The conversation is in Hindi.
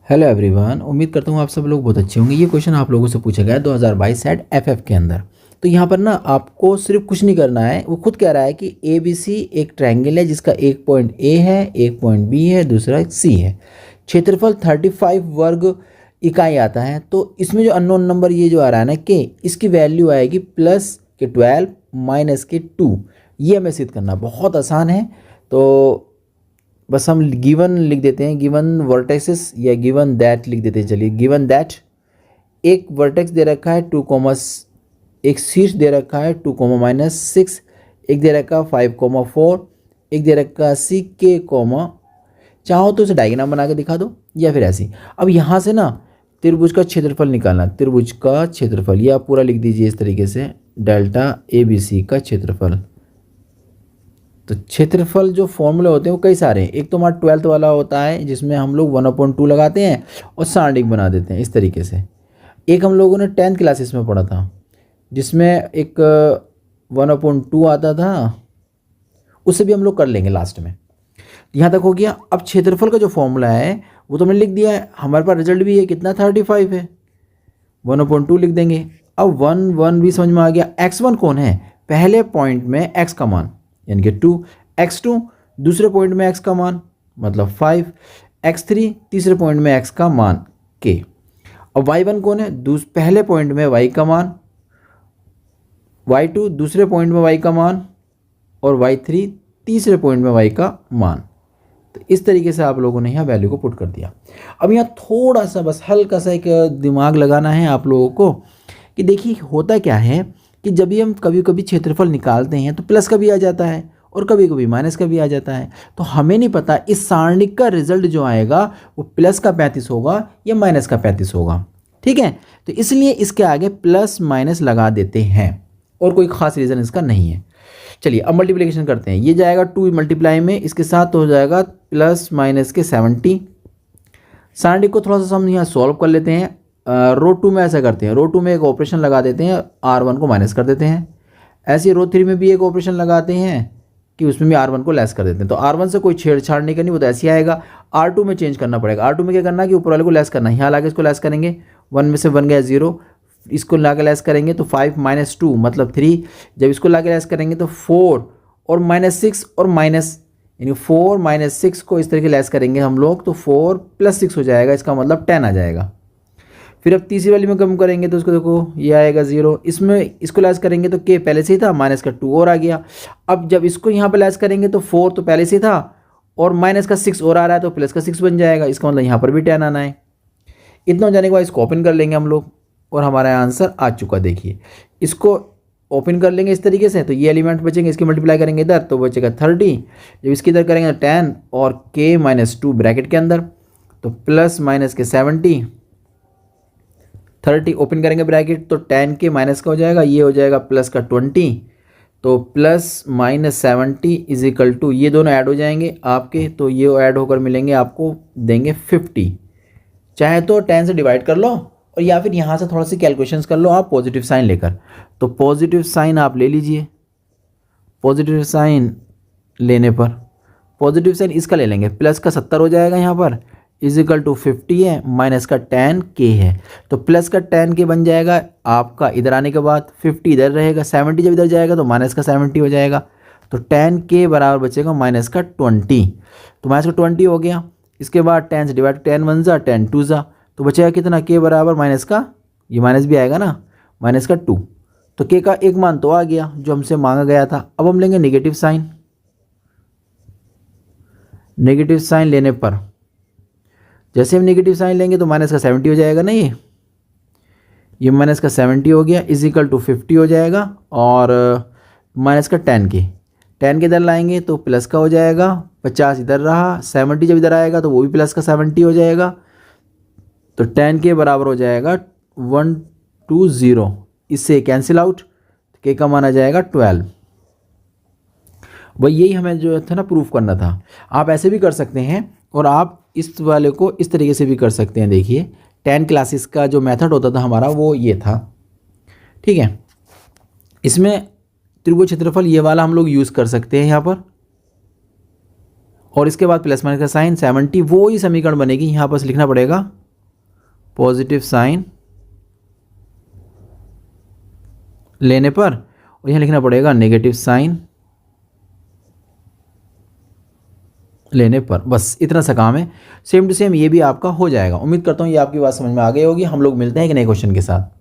हेलो एवरीवन, उम्मीद करता हूँ आप सब लोग बहुत अच्छे होंगे। ये क्वेश्चन आप लोगों से पूछा गया है 2022 सेट एफएफ के अंदर। तो यहाँ पर ना आपको सिर्फ कुछ नहीं करना है, वो खुद कह रहा है कि ए बी सी एक ट्रायंगल है जिसका एक पॉइंट ए है, एक पॉइंट बी है, दूसरा सी है। क्षेत्रफल 35 वर्ग इकाई आता है। तो इसमें जो अननोन नंबर ये जो आ रहा है ना के, इसकी वैल्यू आएगी प्लस के 12 माइनस के 2। ये हमें सिद्ध करना बहुत आसान है। तो बस हम गिवन लिख देते हैं, गिवन वर्टेक्सेस या गिवन दैट लिख देते हैं। चलिए, गिवन दैट एक वर्टेक्स दे रखा है 2, एक शीर्ष दे रखा है 2, -6, एक दे रखा है 5, 4, एक दे रखा है सी के कॉमा। चाहो तो उसे डायग्राम बना के दिखा दो या फिर ऐसी। अब यहाँ से ना त्रिभुज का क्षेत्रफल निकालना, त्रिभुज का क्षेत्रफल या पूरा लिख दीजिए इस तरीके से, डेल्टा ए बी सी का क्षेत्रफल। तो क्षेत्रफल जो फॉर्मूले होते हैं वो कई सारे हैं। एक तो हमारा 12th वाला होता है जिसमें हम लोग 1/2 लगाते हैं और सारणिक बना देते हैं इस तरीके से। एक हम लोगों ने 10th क्लासेस में पढ़ा था जिसमें एक 1/2 आता था, उससे भी हम लोग कर लेंगे लास्ट में। यहाँ तक हो गया। अब क्षेत्रफल का जो फॉर्मूला है वो तो मैंने लिख दिया है, हमारे पास रिजल्ट भी है, कितना 35 है, 1/2 लिख देंगे। अब 1 भी समझ में आ गया। x1 कौन है? पहले पॉइंट में x का मान यानी कि 2, x2 दूसरे पॉइंट में x का मान मतलब 5, x3 तीसरे पॉइंट में x का मान k। अब y1 कौन है? पहले पॉइंट में y का मान, y2 दूसरे पॉइंट में y का मान और y3 तीसरे पॉइंट में y का मान। तो इस तरीके से आप लोगों ने यहाँ वैल्यू को पुट कर दिया। अब यहाँ थोड़ा सा बस हल्का सा एक दिमाग लगाना है आप लोगों को कि देखिए होता क्या है कि जब भी हम कभी कभी क्षेत्रफल निकालते हैं तो प्लस का भी आ जाता है और कभी कभी माइनस का भी आ जाता है। तो हमें नहीं पता इस सारणिक का रिजल्ट जो आएगा वो प्लस का 35 होगा या माइनस का 35 होगा। ठीक है, तो इसलिए इसके आगे प्लस माइनस लगा देते हैं और कोई खास रीज़न इसका नहीं है। चलिए अब मल्टीप्लिकेशन करते हैं। ये जाएगा 2 मल्टीप्लाई में इसके साथ तो हो जाएगा प्लस माइनस के 70। सारणिक को थोड़ा सा हम यहाँ सॉल्व कर लेते हैं। रो 2 में ऐसा करते हैं, रो 2 में एक ऑपरेशन लगा देते हैं, R1 को माइनस कर देते हैं। ऐसे रो 3 में भी एक ऑपरेशन लगाते हैं कि उसमें भी R1 को लेस कर देते हैं। तो R1 से कोई छेड़छाड़ नहीं करनी, वो तो ऐसे ही आएगा। R2 में चेंज करना पड़ेगा। R2 में क्या करना है कि ऊपर वाले को लेस करना है, यहाँ लाके इसको लेस करेंगे, 1 में से 1 गया 0, इसको ला के लेस करेंगे तो 5 - 2 मतलब 3। जब इसको ला के लेस करेंगे तो 4 और -6 और माइनस यानी 4 - 6 को इस तरीके लेस करेंगे हम लोग तो 4 + 6 हो जाएगा, इसका मतलब 10 आ जाएगा। फिर अब तीसरी वाली में कम करेंगे तो उसको देखो ये आएगा 0, इसमें इसको लेस करेंगे तो के पहले से ही था, माइनस का 2 और आ गया। अब जब इसको यहाँ पे लेस करेंगे तो 4 तो पहले से ही था और माइनस का 6 और आ रहा है तो प्लस का 6 बन जाएगा, इसका मतलब यहाँ पर भी 10 आना है। इतना हो जाने के बाद इसको ओपन कर लेंगे हम लोग और हमारा आंसर आ चुका। देखिए इसको ओपन कर लेंगे इस तरीके से तो ये एलिमेंट बचेंगे, इसकी मल्टीप्लाई करेंगे इधर तो बचेगा 30, जब इसकी इधर करेंगे 10 और k - 2 ब्रैकेट के अंदर तो प्लस माइनस के 70, 30 ओपन करेंगे ब्रैकेट तो 10 के माइनस का हो जाएगा, ये हो जाएगा प्लस का 20, तो plus minus 70 is equal to ये दोनों ऐड हो जाएंगे आपके, तो ये ऐड होकर मिलेंगे आपको देंगे 50। चाहे तो 10 से डिवाइड कर लो और या फिर यहाँ से थोड़ा सी कैलकुलेशंस कर लो आप पॉजिटिव साइन लेकर। तो पॉजिटिव साइन आप ले लीजिए, पॉजिटिव साइन लेने पर पॉजिटिव साइन इसका ले लेंगे, प्लस का 70 हो जाएगा यहाँ पर इज इक्वल टू 50 है, माइनस का 10k है तो प्लस का 10k बन जाएगा आपका। इधर आने के बाद 50 इधर रहेगा, 70 जब इधर जाएगा तो माइनस का 70 हो जाएगा, तो 10k बराबर बचेगा माइनस का 20, तो माइनस का 20 हो गया। इसके बाद 10 से डिवाइड, 10 1 जा 10 2 जा तो बचेगा कितना, k बराबर माइनस का, ये माइनस भी आएगा ना, माइनस का 2। तो k का एक मान तो आ गया जो हमसे मांगा गया था। अब हम लेंगे नेगेटिव साइन। नेगेटिव साइन लेने पर जैसे हम नेगेटिव साइन लेंगे तो माइनस का 70 हो जाएगा ना, ये माइनस का 70 हो गया इज इक्वल टू 50 हो जाएगा और माइनस का 10 के इधर लाएंगे तो प्लस का हो जाएगा, 50 इधर रहा, 70 जब इधर आएगा तो वो भी प्लस का 70 हो जाएगा, तो 10 के बराबर हो जाएगा 120, इससे कैंसिल आउट, के का मान आ जाएगा 12। वही यही हमें जो था ना प्रूफ करना था। आप ऐसे भी कर सकते हैं और आप इस वाले को इस तरीके से भी कर सकते हैं। देखिए 10 क्लासेस का जो मेथड होता था हमारा वो ये था। ठीक है, इसमें त्रिभुज क्षेत्रफल ये वाला हम लोग यूज़ कर सकते हैं यहाँ पर और इसके बाद प्लस माइनस का साइन 70, वो ही समीकरण बनेगी, यहाँ पर लिखना पड़ेगा पॉजिटिव साइन लेने पर, और यहाँ लिखना पड़ेगा नेगेटिव साइन लेने पर। बस इतना सा काम है, सेम टू सेम ये भी आपका हो जाएगा। उम्मीद करता हूँ ये आपकी बात समझ में आ गई होगी। हम लोग मिलते हैं एक नए क्वेश्चन के साथ।